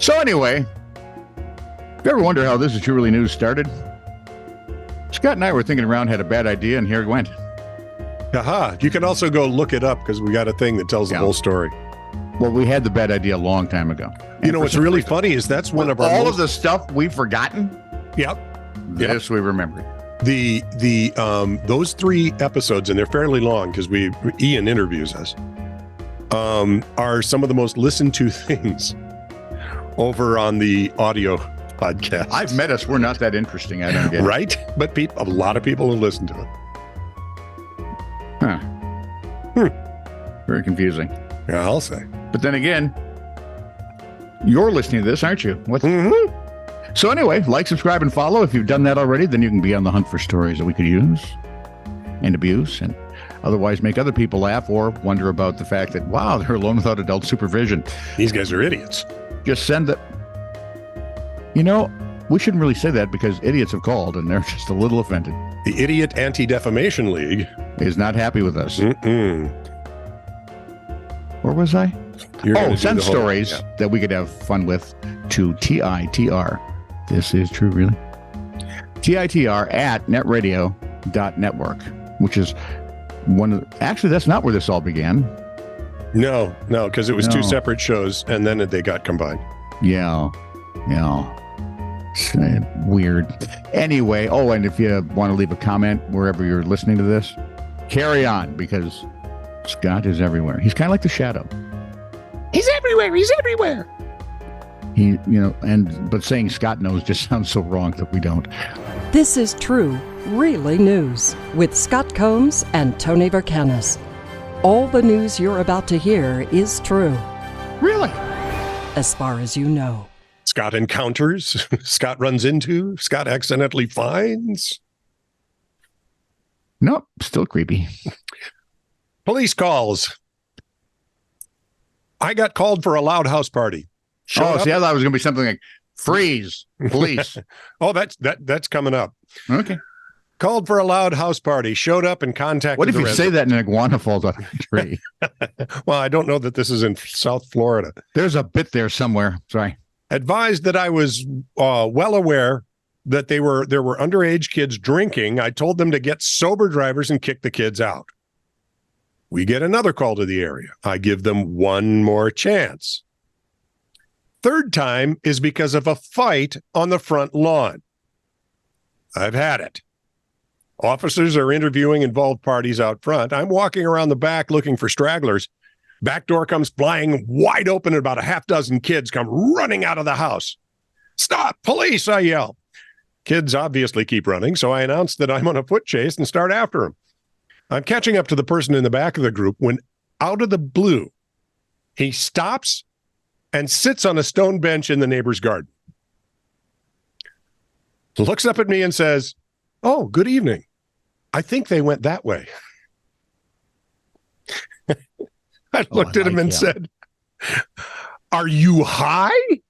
So anyway, if you ever wonder how This Is Truly News started, Scott and I were thinking around, had a bad idea, and here it went. Aha. You can also go look it up because we got a thing that tells the whole story. Well, we had the bad idea a long time ago. You know what's really funny is that's one of our all of the stuff we've forgotten. Yep. This we remembered. Those 3 episodes, and they're fairly long because Ian interviews us, are some of the most listened to things over on the audio podcast. I've met us. We're not that interesting. I don't get it. Right? But a lot of people have listened to it. Very confusing. Yeah, I'll say. But then again, you're listening to this, aren't you? So anyway, like, subscribe, and follow. If you've done that already, then you can be on the hunt for stories that we could use and abuse and otherwise make other people laugh or wonder about the fact that, wow, they're alone without adult supervision. These guys are idiots. Just send it. You know, we shouldn't really say that because idiots have called and they're just a little offended. The Idiot Anti-Defamation League is not happy with us. Where was I? Send stories that we could have fun with to TITR. This is true, really. TITR at netradio.network, which is one of actually, that's not where this all began. No, because it was 2 separate shows and then they got combined. Yeah. Weird. Anyway, and if you want to leave a comment wherever you're listening to this, carry on because Scott is everywhere. He's kind of like the Shadow. He's everywhere. But saying Scott knows just sounds so wrong that we don't. This is True, Really News with Scott Combs and Tony Vercanis. All the news you're about to hear is true. Really? As far as you know. Scott encounters, Scott runs into, Scott accidentally finds. Nope, still creepy. Police calls. I got called for a loud house party. See, I thought it was going to be something like freeze, police. That's coming up. Okay. Called for a loud house party. Showed up and contacted. What if you say that and an iguana falls out of the tree? Well, I don't know that this is in South Florida. There's a bit there somewhere. Sorry. Advised that I was well aware that there were underage kids drinking. I told them to get sober drivers and kick the kids out. We get another call to the area. I give them one more chance. Third time is because of a fight on the front lawn. I've had it. Officers are interviewing involved parties out front. I'm walking around the back looking for stragglers. Back door comes flying wide open and about a half dozen kids come running out of the house. Stop, police, I yell. Kids obviously keep running, so I announce that I'm on a foot chase and start after them. I'm catching up to the person in the back of the group when, out of the blue, he stops and sits on a stone bench in the neighbor's garden. Looks up at me and says, "Oh, good evening. I think they went that way." I looked at him and said, "Are you high?"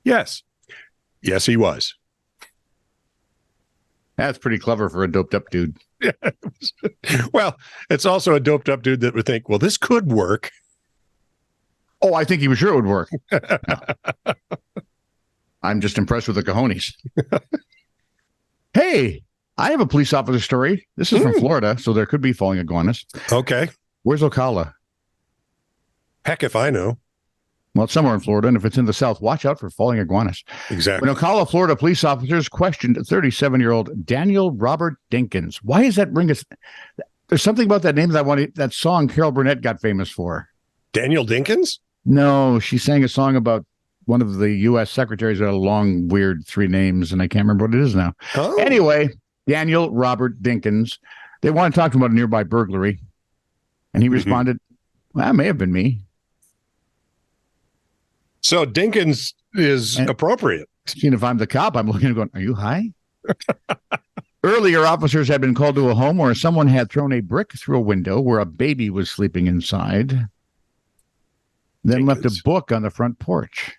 Yes. Yes, he was. That's pretty clever for a doped up dude. Yeah. Well, it's also a doped up dude that would think, well, this could work. Oh, I think he was sure it would work. No. I'm just impressed with the cojones. Hey, I have a police officer story. This is from Florida, so there could be falling iguanas. Okay. Where's Ocala? Heck if I know. Well, it's somewhere in Florida, and if it's in the South, watch out for falling iguanas. Exactly. When Ocala, Florida police officers questioned 37-year-old Daniel Robert Dinkins. Why does that bring us? There's something about that name that I wanted. That song Carol Burnett got famous for. Daniel Dinkins? No, she sang a song about one of the U.S. secretaries that had a long, weird 3 names, and I can't remember what it is now. Oh. Anyway, Daniel Robert Dinkins. They want to talk to him about a nearby burglary, and he responded, "Well, that may have been me." So Dinkins is appropriate. Seeing if I'm the cop, I'm looking and going, "Are you high?" Earlier, officers had been called to a home where someone had thrown a brick through a window where a baby was sleeping inside, then left a book on the front porch.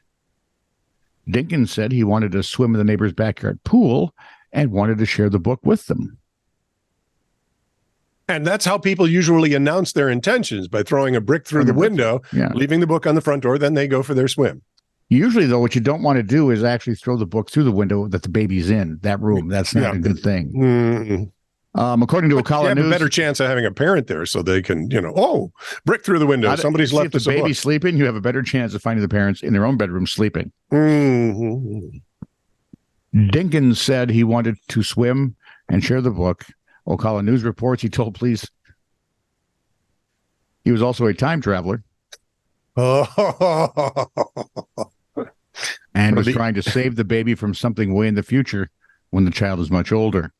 Dinkins said he wanted to swim in the neighbor's backyard pool and wanted to share the book with them. And that's how people usually announce their intentions, by throwing a brick through the window, leaving the book on the front door, then they go for their swim. Usually, though, what you don't want to do is actually throw the book through the window that the baby's in, that room. That's not a good thing. Mm-hmm. According to Ocala News, a better chance of having a parent there, so they can, brick through the window. Somebody's left the baby sleeping. You have a better chance of finding the parents in their own bedroom sleeping. Mm-hmm. Dinkins said he wanted to swim and share the book. Ocala News reports he told police he was also a time traveler and was trying to save the baby from something way in the future when the child is much older.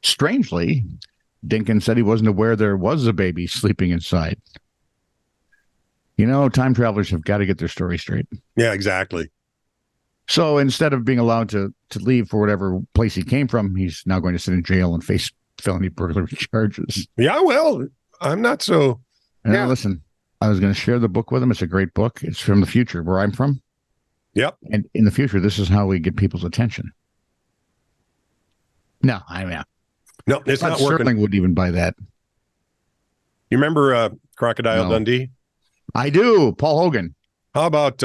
Strangely, Dinkins said he wasn't aware there was a baby sleeping inside. Time travelers have got to get their story straight. Yeah, exactly. So instead of being allowed to leave for whatever place he came from, he's now going to sit in jail and face felony burglary charges. Yeah, well, I'm not so... Now, listen, I was going to share the book with him. It's a great book. It's from the future, where I'm from. Yep. And in the future, this is how we get people's attention. No, no, it's not working. Sterling wouldn't even buy that. You remember Crocodile Dundee? I do. Paul Hogan. How about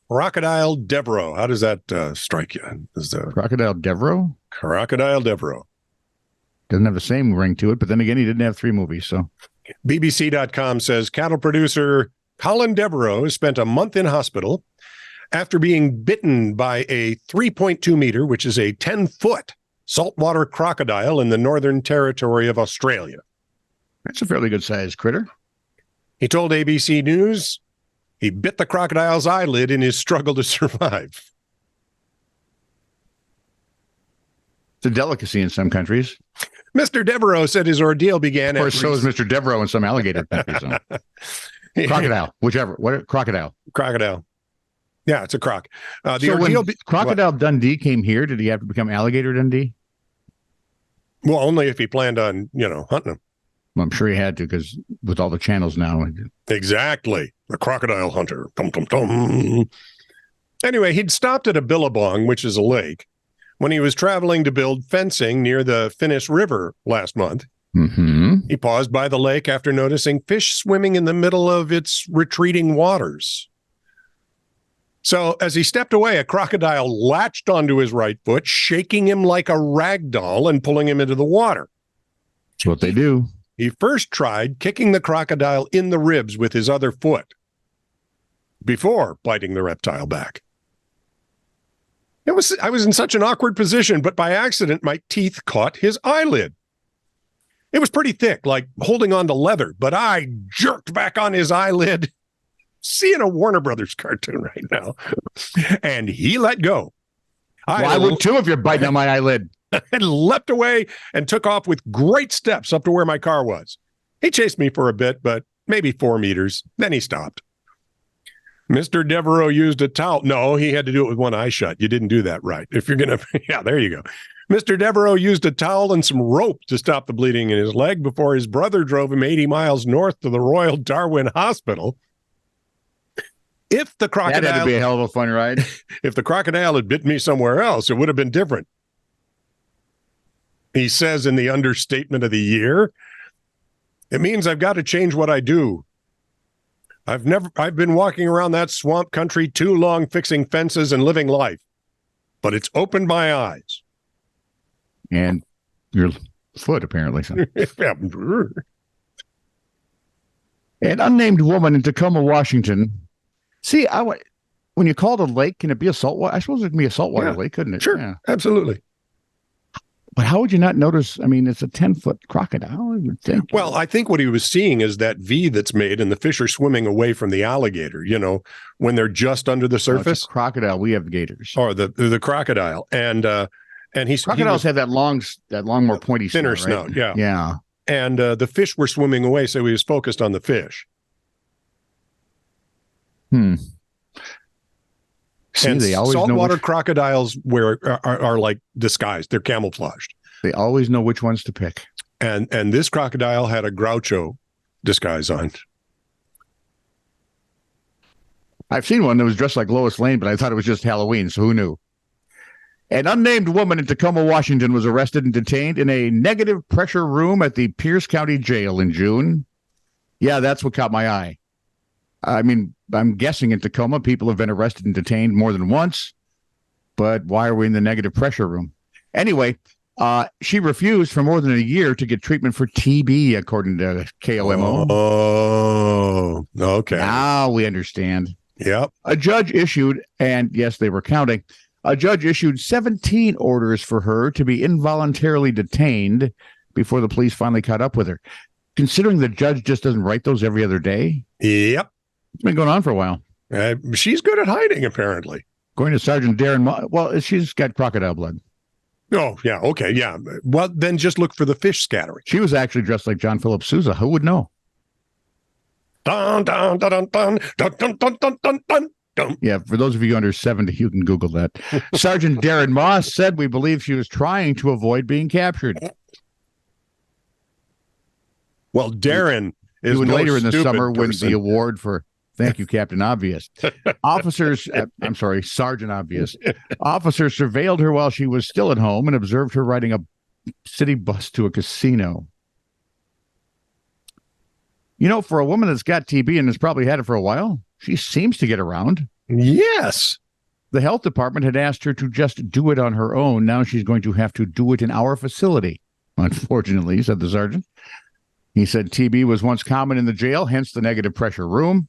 Crocodile Devereaux? How does that strike you? Crocodile Devereaux? Crocodile Devereaux. Doesn't have the same ring to it, but then again, he didn't have 3 movies, so. BBC.com says cattle producer Colin Devereaux has spent a month in hospital after being bitten by a 3.2 meter, which is a 10-foot saltwater crocodile in the Northern Territory of Australia. That's a fairly good-sized critter. He told ABC News he bit the crocodile's eyelid in his struggle to survive. It's a delicacy in some countries. Mr. Devereaux said his ordeal began Of course, so is Mr. Devereaux in some alligator countries. So. Crocodile, whichever. What? Crocodile. Crocodile. Yeah, it's a croc. Crocodile Dundee came here, did he have to become Alligator Dundee? Well, only if he planned on, hunting him. Well, I'm sure he had to, because with all the channels now. Exactly. The crocodile hunter. Dum, dum, dum. Anyway, he'd stopped at a billabong, which is a lake, when he was traveling to build fencing near the Finniss River last month. Mm-hmm. He paused by the lake after noticing fish swimming in the middle of its retreating waters. So as he stepped away, a crocodile latched onto his right foot, shaking him like a rag doll and pulling him into the water. That's what they do. He first tried kicking the crocodile in the ribs with his other foot before biting the reptile back. I was in such an awkward position, but by accident, my teeth caught his eyelid. It was pretty thick, like holding on to leather, but I jerked back on his eyelid. Seeing a Warner Brothers cartoon right now. And he let go. I would too if you're biting on my eyelid. And leapt away and took off with great steps up to where my car was. He chased me for a bit, but maybe 4 meters. Then he stopped. Mr. Devereaux used a towel. No, he had to do it with one eye shut. You didn't do that right. If you're going to, yeah, there you go. Mr. Devereaux used a towel and some rope to stop the bleeding in his leg before his brother drove him 80 miles north to the Royal Darwin Hospital. If the crocodile... That had to be a hell of a fun ride. If the crocodile had bitten me somewhere else, it would have been different. He says in the understatement of the year, it means I've got to change what I do. I've been walking around that swamp country too long fixing fences and living life, but it's opened my eyes. And your foot, apparently. So. An unnamed woman in Tacoma, Washington. See, when you call it a lake, can it be a saltwater? I suppose it can be a saltwater lake, couldn't it? Sure, absolutely. But how would you not notice? I mean, it's a 10-foot crocodile. I would think. Well, I think what he was seeing is that V that's made, and the fish are swimming away from the alligator. When they're just under the surface. No, it's a crocodile. We have gators. Or the crocodile, and crocodiles have that long, more pointy, thinner snout. Right? Yeah. Yeah. And the fish were swimming away, so he was focused on the fish. See, and they always saltwater crocodiles are like disguised. They're camouflaged. They always know which ones to pick. And this crocodile had a Groucho disguise on. I've seen one that was dressed like Lois Lane, but I thought it was just Halloween, so who knew? An unnamed woman in Tacoma, Washington was arrested and detained in a negative pressure room at the Pierce County Jail in June. Yeah, that's what caught my eye. I mean, I'm guessing in Tacoma, people have been arrested and detained more than once, but why are we in the negative pressure room? Anyway, she refused for more than a year to get treatment for TB, according to KOMO. Oh, okay. Now we understand. Yep. A judge issued, and yes, they were counting, a judge issued 17 orders for her to be involuntarily detained before the police finally caught up with her. Considering the judge just doesn't write those every other day, Yep. it's been going on for a while. She's good at hiding, apparently. Going to Sergeant Darren, well, she's got crocodile blood. Oh, yeah. Okay. Yeah. Well, then just look for the fish scattering. She was actually dressed like John Philip Sousa. Who would know? Dun, dun, dun, dun, dun, dun, dun, dun, dun, dun, dun, dun. Yeah, for those of you under 70, you can Google that. Sergeant Darren Moss said we believe she was trying to avoid being captured. Well, Darren is Even no later in the stupid summer win person. the award for thank you, Captain Obvious. Sergeant Obvious. Officers surveilled her while she was still at home and observed her riding a city bus to a casino. You know, for a woman that's got TB and has probably had it for a while, she seems to get around. Yes. The health department had asked her to just do it on her own. Now she's going to have to do it in our facility. Unfortunately, said the sergeant. He said TB was once common in the jail, hence the negative pressure room,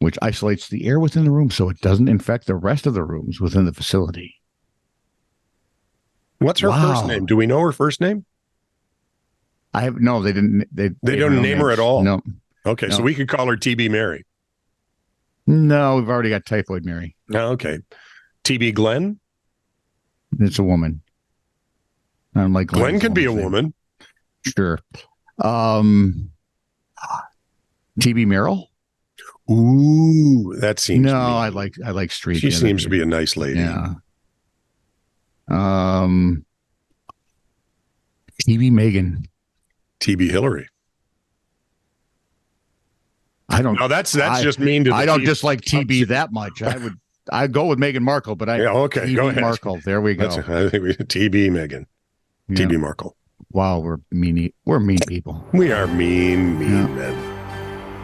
which isolates the air within the room so it doesn't infect the rest of the rooms within the facility. What's her first name? Do we know her first name? They didn't. They don't name her at all? No. Okay, No. so we could call her TB Mary. No, we've already got Typhoid Mary. Okay. TB Glenn? It's a woman. I'm like Glenn can be a name. woman. Sure. TB Merrill? Ooh, that seems No, mean. I like Street. She seems to be a nice lady. Yeah. TB Megan. TB Hillary. I don't. No, that's just mean to the I don't TB. dislike TB that much. I'd go with Meghan Markle, but Yeah, okay, TB go ahead. Markle. There we go. I think TB Megan. Yeah. TB Markle. Wow, we're mean people. We are mean Yeah. men.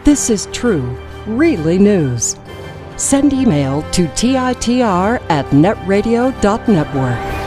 This is true, really news. Send email to TITR@netradio.network.